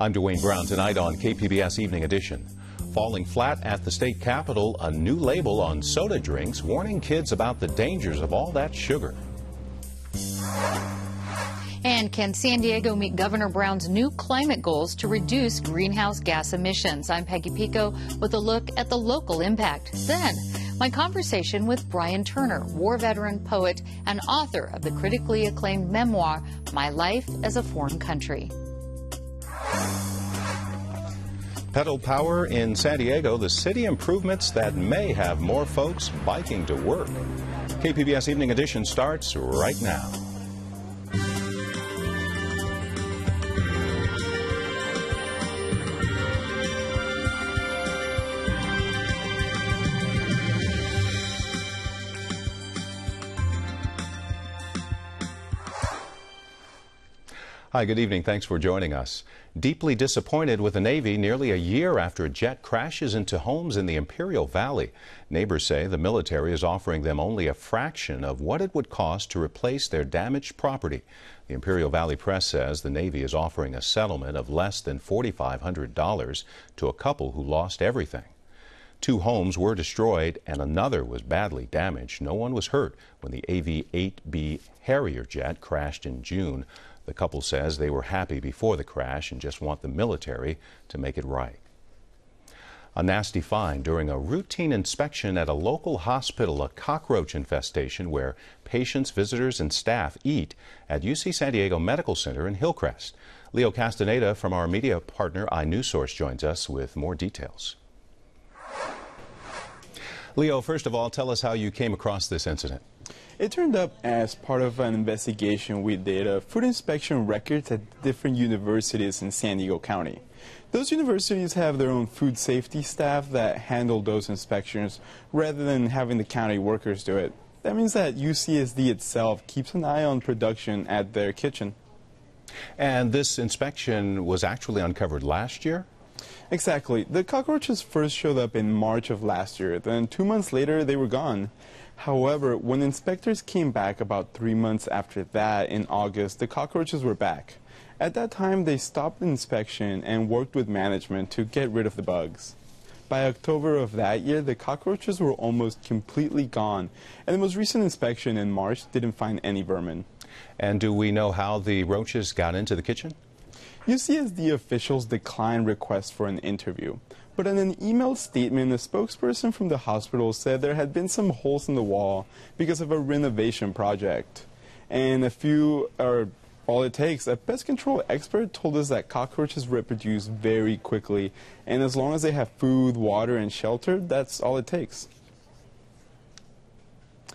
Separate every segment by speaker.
Speaker 1: I'm Dwayne Brown. Tonight on KPBS Evening Edition. Falling flat at the state capitol, a new label on soda drinks warning kids about the dangers of all that sugar.
Speaker 2: And can San Diego meet Governor Brown's new climate goals to reduce greenhouse gas emissions? I'm Peggy Pico with a look at the local impact. Then, my conversation with Brian Turner, war veteran, poet, and author of the critically acclaimed memoir, My Life as a Foreign Country.
Speaker 1: Pedal power in San Diego, the city improvements that may have more folks biking to work. KPBS Evening Edition starts right now. Hi, good evening. Thanks for joining us. Deeply disappointed with the Navy nearly a year after a jet crashes into homes in the Imperial Valley. Neighbors say the military is offering them only a fraction of what it would cost to replace their damaged property. The Imperial Valley Press says the Navy is offering a settlement of less than $4,500 to a couple who lost everything. 2 homes were destroyed and another was badly damaged. No one was hurt when the AV-8B Harrier jet crashed in June. The couple says they were happy before the crash and just want the military to make it right. A nasty find during a routine inspection at a local hospital, a cockroach infestation where patients, visitors, and staff eat at UC San Diego Medical Center in Hillcrest. Leo Castaneda from our media partner iNewsSource joins us with more details. Leo, first of all, tell us how you came across this incident.
Speaker 3: It turned up as part of an investigation we did of food inspection records at different universities in San Diego County. Those universities have their own food safety staff that handle those inspections rather than having the county workers do it. That means that UCSD itself keeps an eye on production at their kitchen.
Speaker 1: And this inspection was actually uncovered last year?
Speaker 3: Exactly. The cockroaches first showed up in March of last year. Then 2 months later, they were gone. However, when inspectors came back about 3 months after that in August, the cockroaches were back. At that time, they stopped the inspection and worked with management to get rid of the bugs. By October of that year, the cockroaches were almost completely gone, and the most recent inspection in March didn't find any vermin.
Speaker 1: And do we know how the roaches got into the kitchen?
Speaker 3: UCSD officials declined requests for an interview. But in an emailed statement, a spokesperson from the hospital said there had been some holes in the wall because of a renovation project. And all it takes, a pest control expert told us that cockroaches reproduce very quickly. And as long as they have food, water, and shelter, that's all it takes.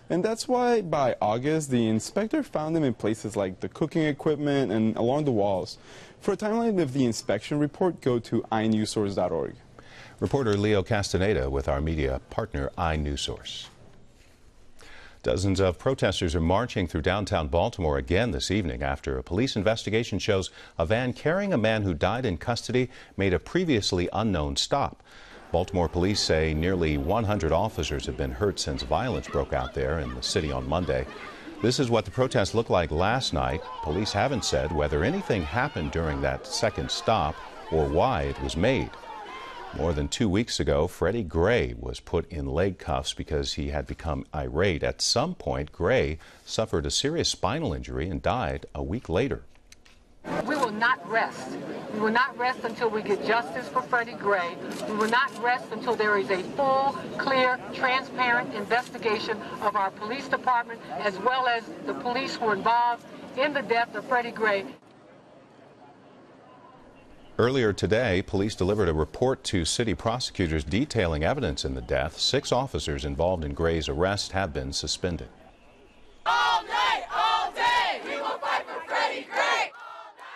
Speaker 3: And that's why by August, the inspector found them in places like the cooking equipment and along the walls. For a timeline of the inspection report, go to iNewsSource.org.
Speaker 1: Reporter Leo Castaneda with our media partner iNewsSource. Dozens of protesters are marching through downtown Baltimore again this evening after a police investigation shows a van carrying a man who died in custody made a previously unknown stop. Baltimore police say nearly 100 officers have been hurt since violence broke out there in the city on Monday. This is what the protest looked like last night. Police haven't said whether anything happened during that second stop or why it was made. More than 2 weeks ago, Freddie Gray was put in leg cuffs because he had become irate. At some point, Gray suffered a serious spinal injury and died a week later.
Speaker 4: We will not rest. We will not rest until we get justice for Freddie Gray. We will not rest until there is a full, clear, transparent investigation of our police department as well as the police who were involved in the death of Freddie Gray.
Speaker 1: Earlier today, police delivered a report to city prosecutors detailing evidence in the death. 6 officers involved in Gray's arrest have been suspended.
Speaker 5: All day, we will fight for Freddie Gray.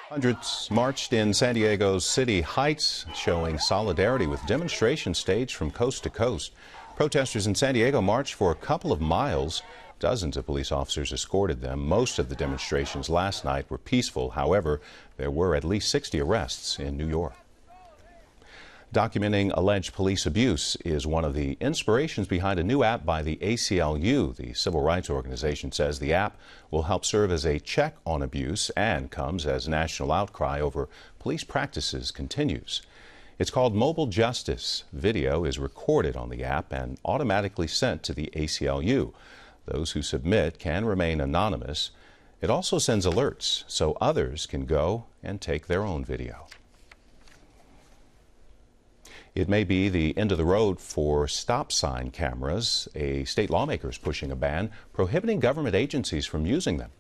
Speaker 1: Hundreds marched in San Diego's City Heights, showing solidarity with demonstrations staged from coast to coast. Protesters in San Diego marched for a couple of miles. Dozens of police officers escorted them. Most of the demonstrations last night were peaceful. However, there were at least 60 arrests in New York. Documenting alleged police abuse is one of the inspirations behind a new app by the ACLU. The civil rights organization says the app will help serve as a check on abuse and comes as national outcry over police practices continues. It's called Mobile Justice. Video is recorded on the app and automatically sent to the ACLU. Those who submit can remain anonymous. It also sends alerts so others can go and take their own video. It may be the end of the road for stop sign cameras. A state lawmaker is pushing a ban prohibiting government agencies from using them.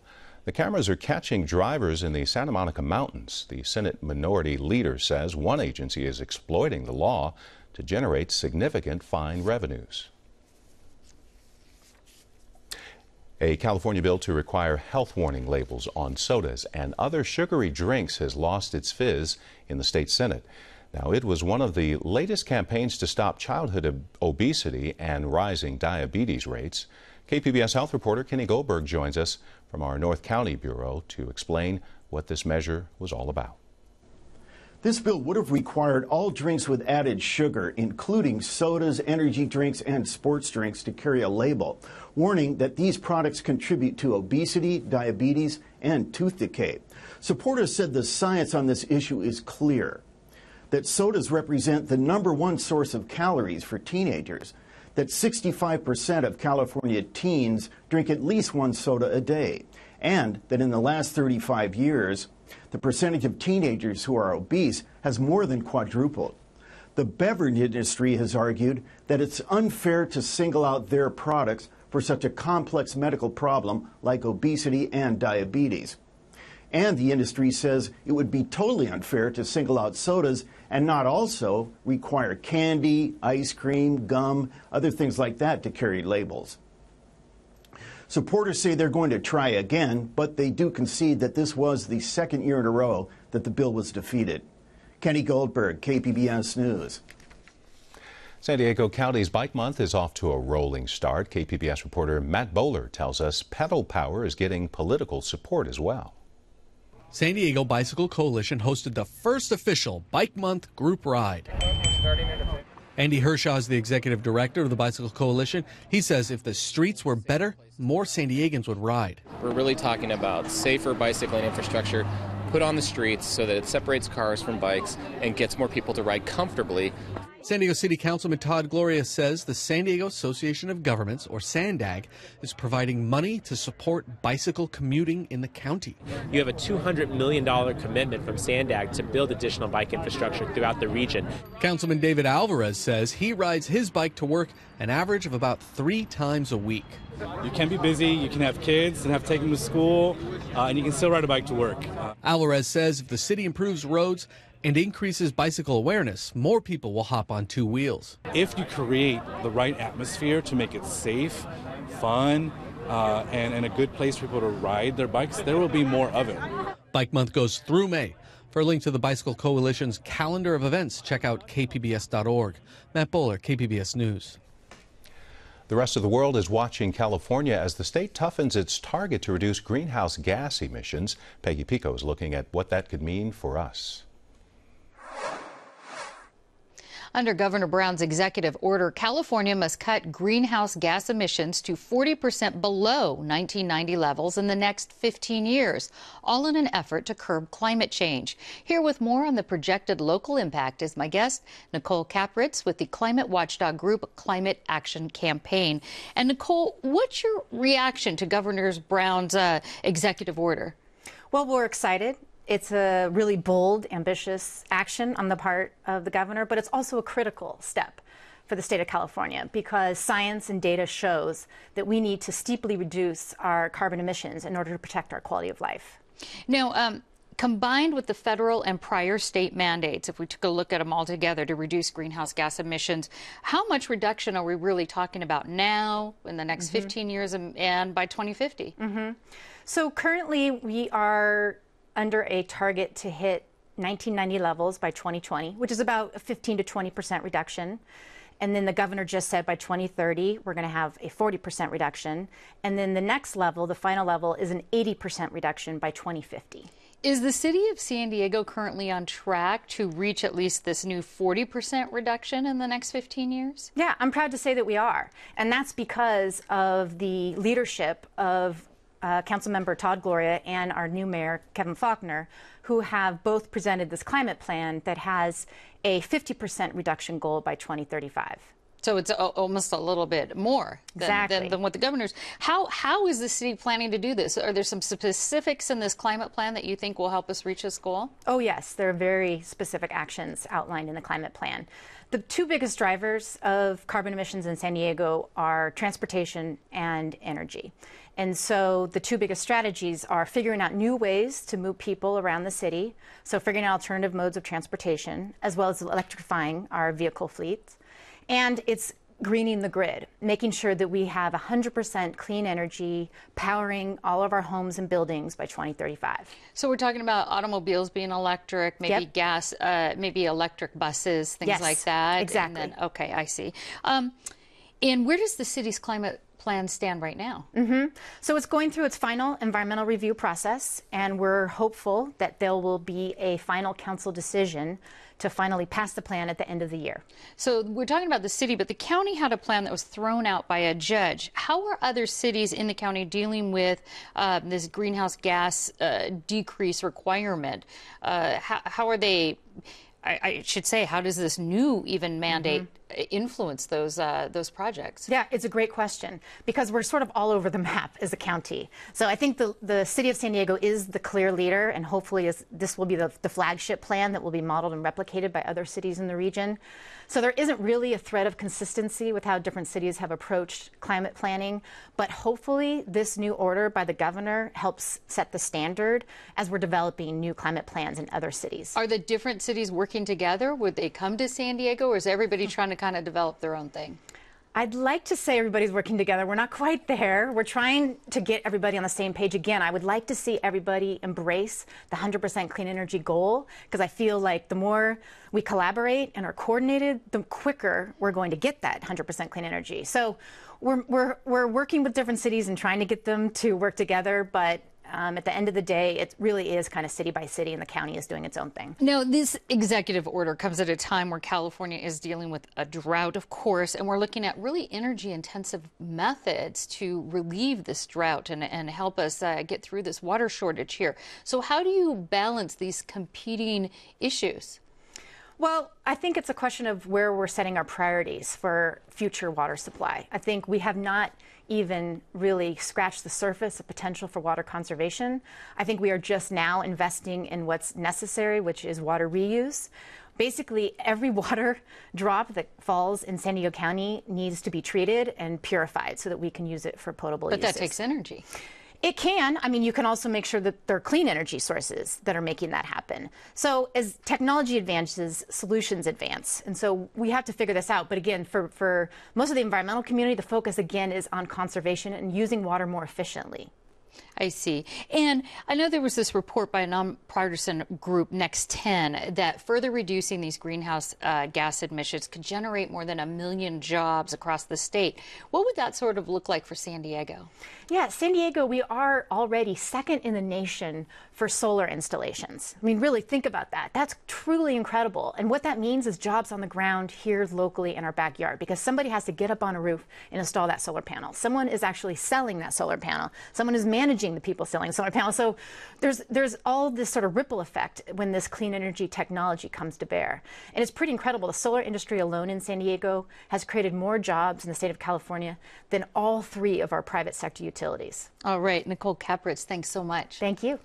Speaker 1: The cameras are catching drivers in the Santa Monica Mountains. The Senate Minority Leader says one agency is exploiting the law to generate significant fine revenues. A California bill to require health warning labels on sodas and other sugary drinks has lost its fizz in the state Senate. Now, it was one of the latest campaigns to stop childhood obesity and rising diabetes rates. KPBS health reporter Kenny Goldberg joins us from our North County Bureau to explain what this measure was all about.
Speaker 6: This bill would have required all drinks with added sugar, including sodas, energy drinks, and sports drinks, to carry a label warning that these products contribute to obesity, diabetes, and tooth decay. Supporters said the science on this issue is clear, that sodas represent the #1 source of calories for teenagers, that 65% of California teens drink at least one soda a day, and that in the last 35 years, the percentage of teenagers who are obese has more than quadrupled. The beverage industry has argued that it's unfair to single out their products for such a complex medical problem like obesity and diabetes. And the industry says it would be totally unfair to single out sodas and not also require candy, ice cream, gum, other things like that to carry labels. Supporters say they're going to try again, but they do concede that this was the second year in a row that the bill was defeated. Kenny Goldberg, KPBS News.
Speaker 1: San Diego County's Bike Month is off to a rolling start. KPBS reporter Matt Bowler tells us pedal power is getting political support as well.
Speaker 7: San Diego Bicycle Coalition hosted the first official Bike Month group ride. Andy Hershaw is the executive director of the Bicycle Coalition. He says if the streets were better, more San Diegans would ride.
Speaker 8: We're really talking about safer bicycling infrastructure put on the streets so that it separates cars from bikes and gets more people to ride comfortably.
Speaker 7: San Diego City Councilman Todd Gloria says the San Diego Association of Governments, or SANDAG, is providing money to support bicycle commuting in the county.
Speaker 9: You have a $200 million commitment from SANDAG to build additional bike infrastructure throughout the region.
Speaker 7: Councilman David Alvarez says he rides his bike to work an average of about 3 times a week.
Speaker 10: You can be busy, you can have kids and have to take them to school, and you can still ride a bike to work.
Speaker 7: Alvarez says if the city improves roads and increases bicycle awareness, more people will hop on 2 wheels.
Speaker 10: If you create the right atmosphere to make it safe, fun, and a good place for people to ride their bikes, there will be more of it.
Speaker 7: Bike Month goes through May. For a link to the Bicycle Coalition's calendar of events, check out kpbs.org. Matt Bowler, KPBS News.
Speaker 1: The rest of the world is watching California as the state toughens its target to reduce greenhouse gas emissions. Peggy Pico is looking at what that could mean for us.
Speaker 2: Under Governor Brown's executive order, California must cut greenhouse gas emissions to 40% below 1990 levels in the next 15 years, all in an effort to curb climate change. Here with more on the projected local impact is my guest, Nicole Kapritz, with the climate watchdog group Climate Action Campaign. And Nicole, what's your reaction to Governor Brown's executive order?
Speaker 11: Well, we're excited. It's a really bold, ambitious action on the part of the governor, but it's also a critical step for the state of California because science and data shows that we need to steeply reduce our carbon emissions in order to protect our quality of life.
Speaker 2: Now, combined with the federal and prior state mandates, if we took a look at them all together to reduce greenhouse gas emissions, how much reduction are we really talking about now, in the next 15 years, and by 2050?
Speaker 11: So currently we are under a target to hit 1990 levels by 2020, which is about a 15 to 20% reduction. And then the governor just said by 2030, we're going to have a 40% reduction. And then the next level, the final level, is an 80% reduction by 2050.
Speaker 2: Is the city of San Diego currently on track to reach at least this new 40% reduction in the next 15 years?
Speaker 11: Yeah, I'm proud to say that we are. And that's because of the leadership of Councilmember Todd Gloria and our new mayor, Kevin Faulconer, who have both presented this climate plan that has a 50% reduction goal by 2035.
Speaker 2: So it's almost a little bit more than what the governor's. How is the city planning to do this? Are there some specifics in this climate plan that you think will help us reach this goal?
Speaker 11: Oh, yes. There are very specific actions outlined in the climate plan. The two biggest drivers of carbon emissions in San Diego are transportation and energy. And so the two biggest strategies are figuring out new ways to move people around the city, so figuring out alternative modes of transportation, as well as electrifying our vehicle fleets. And it's greening the grid, making sure that we have 100% clean energy powering all of our homes and buildings by 2035.
Speaker 2: So we're talking about automobiles being electric, maybe gas, maybe electric buses, things like that.
Speaker 11: Exactly.
Speaker 2: And then, okay, I see. And where does the city's climate plan stand right now?
Speaker 11: So it's going through its final environmental review process, and we're hopeful that there will be a final council decision to finally pass the plan at the end of the year.
Speaker 2: So we're talking about the city, but the county had a plan that was thrown out by a judge. How are other cities in the county dealing with this greenhouse gas decrease requirement? How are they, I should say, how does this new even mandate influence those projects?
Speaker 11: Yeah, it's a great question because we're sort of all over the map as a county. So I think the city of San Diego is the clear leader, and hopefully this will be the flagship plan that will be modeled and replicated by other cities in the region. So there isn't really a thread of consistency with how different cities have approached climate planning, but hopefully this new order by the governor helps set the standard as we're developing new climate plans in other cities.
Speaker 2: Are the different cities working together? Would they come to San Diego, or is everybody trying to kind of develop their own thing?
Speaker 11: I'd like to say everybody's working together. We're not quite there. We're trying to get everybody on the same page again. I would like to see everybody embrace the 100% clean energy goal, because I feel like the more we collaborate and are coordinated, the quicker we're going to get that 100% clean energy. So we're working with different cities and trying to get them to work together, but at the end of the day, it really is kind of city by city, and the county is doing its own thing.
Speaker 2: Now, this executive order comes at a time where California is dealing with a drought, of course, and we're looking at really energy-intensive methods to relieve this drought and help us get through this water shortage here. So how do you balance these competing issues?
Speaker 11: Well, I think it's a question of where we're setting our priorities for future water supply. I think we have not even really scratched the surface of potential for water conservation. I think we are just now investing in what's necessary, which is water reuse. Basically, every water drop that falls in San Diego County needs to be treated and purified so that we can use it for potable uses.
Speaker 2: But that takes energy.
Speaker 11: It can. I mean, you can also make sure that there are clean energy sources that are making that happen. So as technology advances, solutions advance. And so we have to figure this out. But again, for most of the environmental community, the focus, again, is on conservation and using water more efficiently.
Speaker 2: I see. And I know there was this report by a nonpartisan group, Next 10, that further reducing these greenhouse gas emissions could generate more than 1 million jobs across the state. What would that sort of look like for San Diego?
Speaker 11: Yeah, San Diego, we are already second in the nation for solar installations. I mean, really think about that. That's truly incredible. And what that means is jobs on the ground here locally in our backyard, because somebody has to get up on a roof and install that solar panel. Someone is actually selling that solar panel. Someone is managing the people selling the solar panel. So there's all this sort of ripple effect when this clean energy technology comes to bear. And it's pretty incredible. The solar industry alone in San Diego has created more jobs in the state of California than all 3 of our private sector utilities.
Speaker 2: All right, Nicole Kapritz, thanks so much.
Speaker 11: Thank you.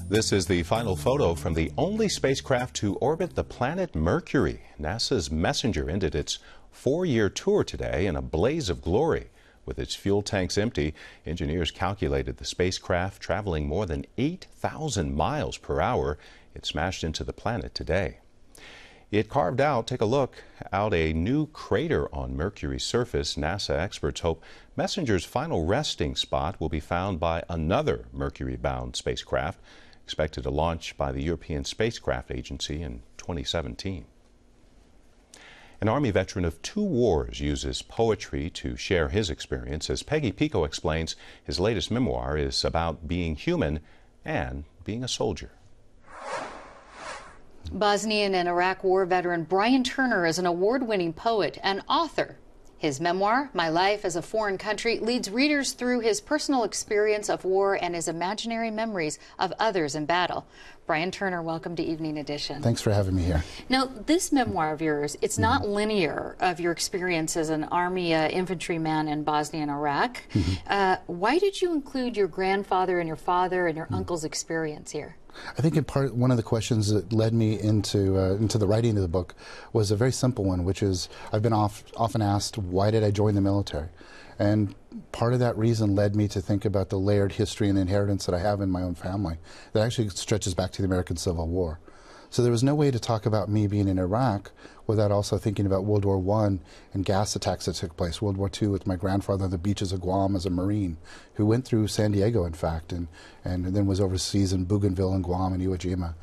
Speaker 1: This is the final photo from the only spacecraft to orbit the planet Mercury. NASA's Messenger ended its 4-year tour today in a blaze of glory. With its fuel tanks empty, engineers calculated the spacecraft traveling more than 8,000 miles per hour. It smashed into the planet today. It carved out, take a look, out a new crater on Mercury's surface. NASA experts hope Messenger's final resting spot will be found by another Mercury-bound spacecraft. expected to launch by the European Spacecraft Agency in 2017. An Army veteran of 2 wars uses poetry to share his experience. As Peggy Pico explains, his latest memoir is about being human and being a soldier.
Speaker 2: Bosnian and Iraq War veteran Brian Turner is an award-winning poet and author. His memoir, My Life as a Foreign Country, leads readers through his personal experience of war and his imaginary memories of others in battle. Brian Turner, welcome to Evening Edition.
Speaker 12: Thanks for having me here.
Speaker 2: Now, this memoir of yours, it's not linear of your experience as an Army infantryman in Bosnia and Iraq. Why did you include your grandfather and your father and your uncle's experience here?
Speaker 12: I think in part one of the questions that led me into the writing of the book was a very simple one, which is I've been often asked, why did I join the military? And part of that reason led me to think about the layered history and inheritance that I have in my own family that actually stretches back to the American Civil War. So there was no way to talk about me being in Iraq without also thinking about World War I and gas attacks that took place. World War II with my grandfather on the beaches of Guam as a Marine who went through San Diego, in fact, and then was overseas in Bougainville and Guam and Iwo Jima,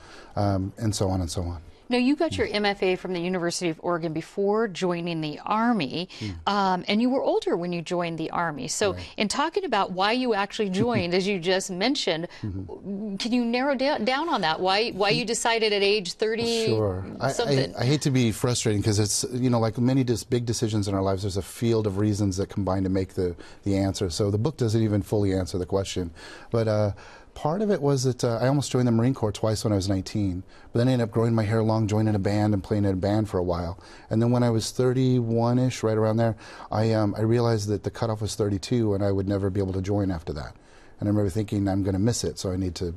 Speaker 12: and so on and so on.
Speaker 2: Now, you got your MFA from the University of Oregon before joining the Army, and you were older when you joined the Army. So in talking about why you actually joined, as you just mentioned, can you narrow down on that? Why you decided at age 30
Speaker 12: Sure.
Speaker 2: something?
Speaker 12: I hate to be frustrating because it's, you know, like many big decisions in our lives, there's a field of reasons that combine to make the answer. So the book doesn't even fully answer the question. But part of it was that I almost joined the Marine Corps twice when I was 19, but then I ended up growing my hair long, joining a band and playing in a band for a while. And then when I was 31-ish, right around there, I realized that the cutoff was 32 and I would never be able to join after that. And I remember thinking, I'm going to miss it, so I need to,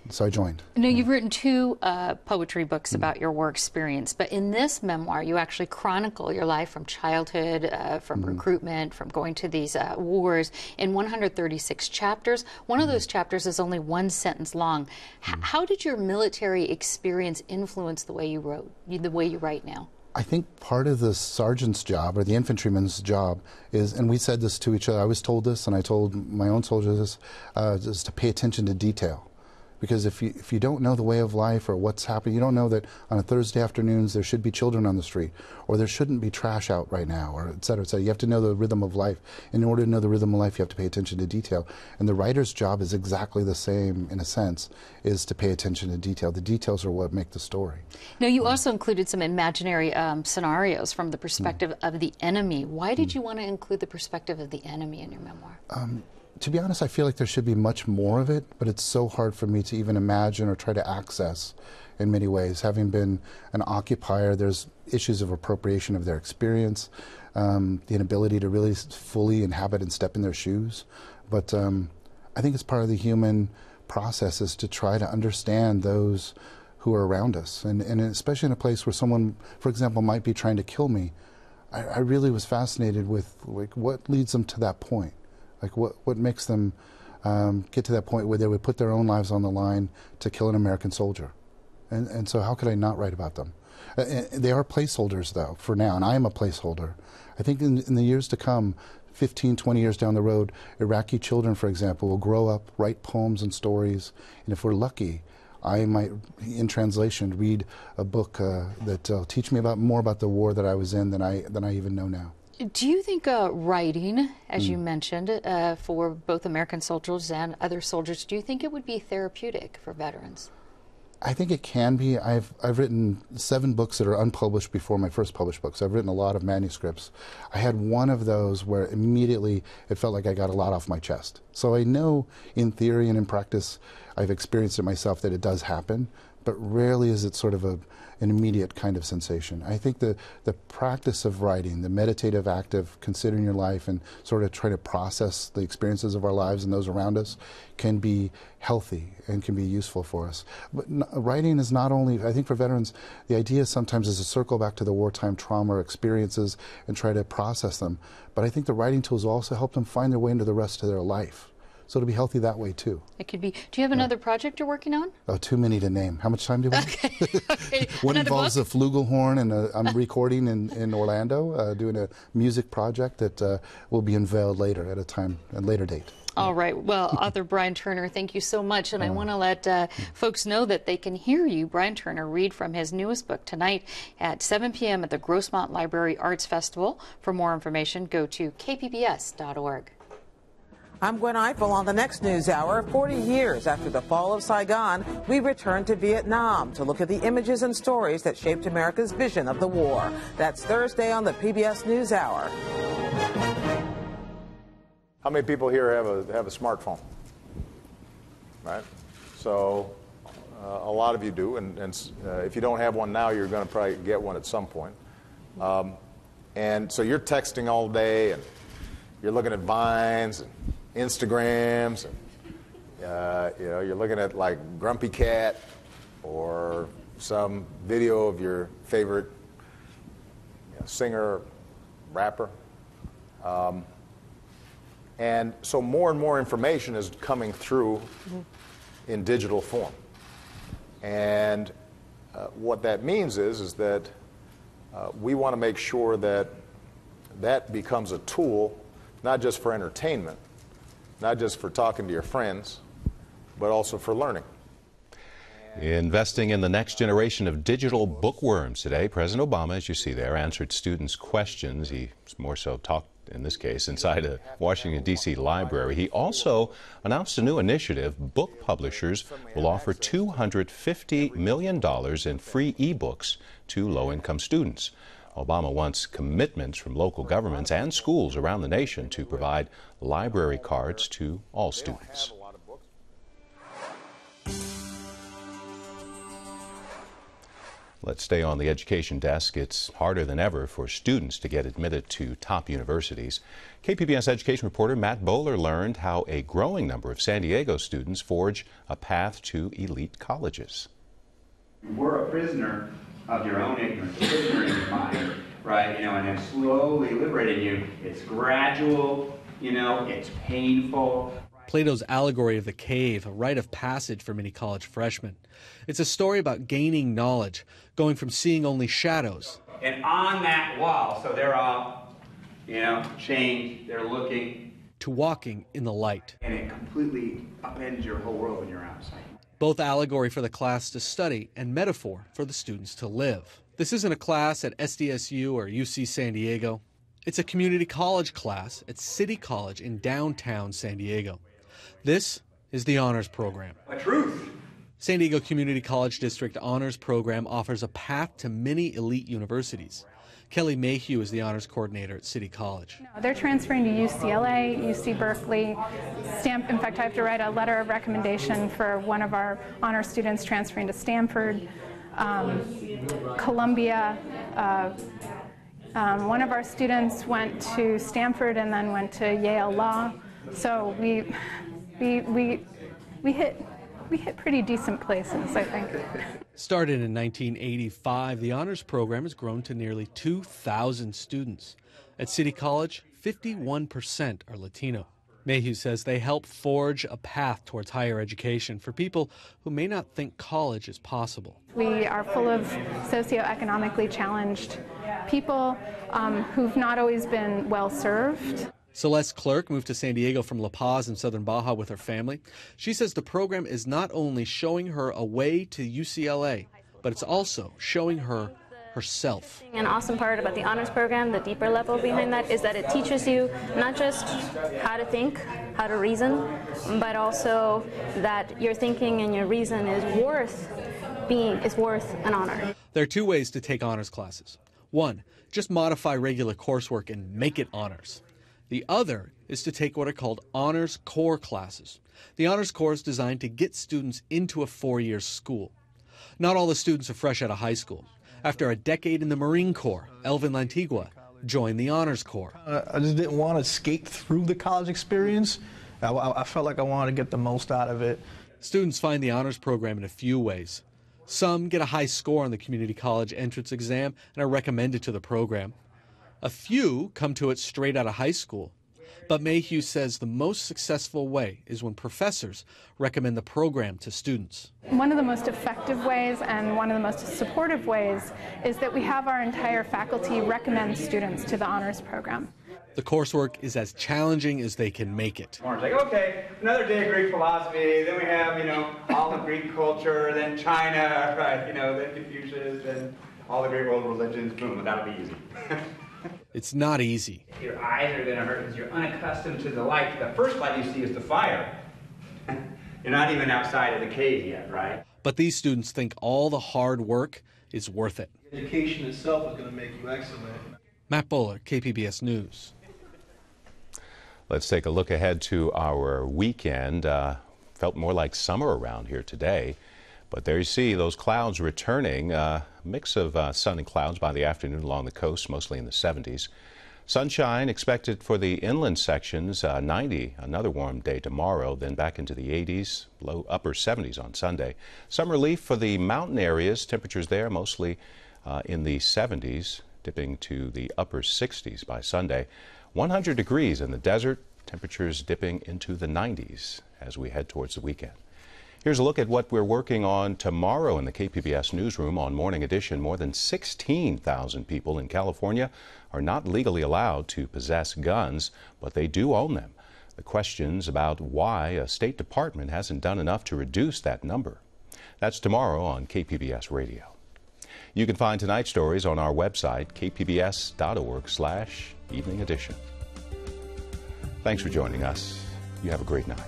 Speaker 12: so I joined.
Speaker 2: Now, you've written 2 poetry books about your war experience, but in this memoir, you actually chronicle your life from childhood, from recruitment, from going to these wars in 136 chapters. One of those chapters is only 1 sentence long. How did your military experience influence the way you wrote, the way you write now?
Speaker 12: I think part of the sergeant's job, or the infantryman's job, is, and we said this to each other, I was told this, and I told my own soldiers this, is to pay attention to detail. Because if you don't know the way of life or what's happening, you don't know that on a Thursday afternoons there should be children on the street, or there shouldn't be trash out right now, or et cetera, et cetera. You have to know the rhythm of life. In order to know the rhythm of life, you have to pay attention to detail. And the writer's job is exactly the same, in a sense, is to pay attention to detail. The details are what make the story.
Speaker 2: Now, you also included some imaginary scenarios from the perspective of the enemy. Why did you want to include the perspective of the enemy in your memoir?
Speaker 12: To be honest, I feel like there should be much more of it, but it's so hard for me to even imagine or try to access in many ways. Having been an occupier, there's issues of appropriation of their experience, the inability to really fully inhabit and step in their shoes. But I think it's part of the human process is to try to understand those who are around us. And especially in a place where someone, for example, might be trying to kill me, I really was fascinated with like what leads them to that point. Like what makes them get to that point where they would put their own lives on the line to kill an American soldier? And so how could I not write about them? They are placeholders, though, for now, and I am a placeholder. I think in the years to come, 15, 20 years down the road, Iraqi children, for example, will grow up, write poems and stories, and if we're lucky, I might, in translation, read a book that will teach me more about the war that I was in than I even know now.
Speaker 2: Do you think writing, as you mentioned, for both American soldiers and other soldiers, do you think it would be therapeutic for veterans?
Speaker 12: I think it can be. I've written 7 books that are unpublished before my first published books. I've written a lot of manuscripts. I had one of those where immediately it felt like I got a lot off my chest. So I know in theory and in practice, I've experienced it myself that it does happen, but rarely is it sort of an immediate kind of sensation. I think the practice of writing, the meditative act of considering your life and sort of trying to process the experiences of our lives and those around us can be healthy and can be useful for us. But writing is not only, I think for veterans, the idea sometimes is to circle back to the wartime trauma or experiences and try to process them. But I think the writing tools also help them find their way into the rest of their life. So to be healthy that way, too.
Speaker 2: It could be. Do you have another project you're working on?
Speaker 12: Oh, too many to name. How much time do we have?
Speaker 2: Okay.
Speaker 12: One involves a flugelhorn, and I'm recording in Orlando, doing a music project that will be unveiled later at a later date.
Speaker 2: All right. Well, author Brian Turner, thank you so much. And I want to let folks know that they can hear you, Brian Turner, read from his newest book tonight at 7 p.m. at the Grossmont Library Arts Festival. For more information, go to kpbs.org.
Speaker 13: I'm Gwen Eiffel on the next News Hour. 40 years after the fall of Saigon, we return to Vietnam to look at the images and stories that shaped America's vision of the war. That's Thursday on the PBS News Hour.
Speaker 14: How many people here have a smartphone? Right? So a lot of you do, and if you don't have one now, you're going to probably get one at some point. And so you're texting all day, and you're looking at Vines and Instagrams, and you're looking at like Grumpy Cat or some video of your favorite singer, rapper. And so more and more information is coming through in digital form. And what that means is that we want to make sure that that becomes a tool, not just for entertainment, not just for talking to your friends, but also for learning.
Speaker 1: Investing in the next generation of digital bookworms today, President Obama, as you see there, answered students' questions. He more so talked, in this case, inside a Washington, D.C. library. He also announced a new initiative. Book publishers will offer $250 million in free e-books to low-income students. Obama wants commitments from local governments and schools around the nation to provide library cards to all students. Let's stay on the education desk. It's harder than ever for students to get admitted to top universities. KPBS education reporter Matt Bowler learned how a growing number of San Diego students forge a path to elite colleges.
Speaker 15: We're a prisoner of your own ignorance, a prisoner in your mind, right? And then slowly liberating you. It's gradual, it's painful.
Speaker 7: Plato's allegory of the cave, a rite of passage for many college freshmen. It's a story about gaining knowledge, going from seeing only shadows.
Speaker 15: And on that wall, so they're all, changed, they're looking.
Speaker 7: To walking in the light.
Speaker 15: And it completely upends your whole world when you're outside.
Speaker 7: Both allegory for the class to study and metaphor for the students to live. This isn't a class at SDSU or UC San Diego. It's a community college class at City College in downtown San Diego. This is the Honors Program.
Speaker 15: The truth.
Speaker 7: San Diego Community College District Honors Program offers a path to many elite universities. Kelly Mayhew is the honors coordinator at City College.
Speaker 16: They're transferring to UCLA, UC Berkeley. In fact, I have to write a letter of recommendation for one of our honor students transferring to Stanford, Columbia. One of our students went to Stanford and then went to Yale Law. So we hit pretty decent places, I think.
Speaker 7: Started in 1985, the honors program has grown to nearly 2,000 students. At City College, 51% are Latino. Mayhew says they help forge a path towards higher education for people who may not think college is possible.
Speaker 16: We are full of socioeconomically challenged people who've not always been well served.
Speaker 7: Celeste Clerk moved to San Diego from La Paz in southern Baja with her family. She says the program is not only showing her a way to UCLA, but it's also showing her herself.
Speaker 17: An awesome part about the honors program, the deeper level behind that, is that it teaches you not just how to think, how to reason, but also that your thinking and your reason is worth an honor.
Speaker 7: There are two ways to take honors classes. One, just modify regular coursework and make it honors. The other is to take what are called honors core classes. The honors core is designed to get students into a four-year school. Not all the students are fresh out of high school. After a decade in the Marine Corps, Elvin Lantigua joined the honors corps.
Speaker 18: I just didn't want to skate through the college experience. I felt like I wanted to get the most out of it.
Speaker 7: Students find the honors program in a few ways. Some get a high score on the community college entrance exam and are recommended to the program. A few come to it straight out of high school. But Mayhew says the most successful way is when professors recommend the program to students.
Speaker 16: One of the most effective ways and one of the most supportive ways is that we have our entire faculty recommend students to the honors program.
Speaker 7: The coursework is as challenging as they can make it.
Speaker 15: It's like, okay, another day of Greek philosophy, then we have, all of Greek culture, then China, right, then Confucius, then all the great world religions, boom, that'll be easy.
Speaker 7: It's not easy.
Speaker 15: Your eyes are going to hurt because you're unaccustomed to the light. The first light you see is the fire. You're not even outside of the cave yet, right?
Speaker 7: But these students think all the hard work is worth it.
Speaker 18: Education itself is going to make you excellent.
Speaker 7: Matt Bowler, KPBS News.
Speaker 1: Let's take a look ahead to our weekend. Felt more like summer around here today. But there you see those clouds returning. Mix of sun and clouds by the afternoon along the coast, mostly in the 70s. Sunshine expected for the inland sections, 90, another warm day tomorrow, then back into the 80s, low upper 70s on Sunday. Some relief for the mountain areas, temperatures there mostly in the 70s, dipping to the upper 60s by Sunday. 100 degrees in the desert, temperatures dipping into the 90s as we head towards the weekend. Here's a look at what we're working on tomorrow in the KPBS newsroom on Morning Edition. More than 16,000 people in California are not legally allowed to possess guns, but they do own them. The questions about why a State Department hasn't done enough to reduce that number. That's tomorrow on KPBS Radio. You can find tonight's stories on our website, kpbs.org/evening edition. Thanks for joining us. You have a great night.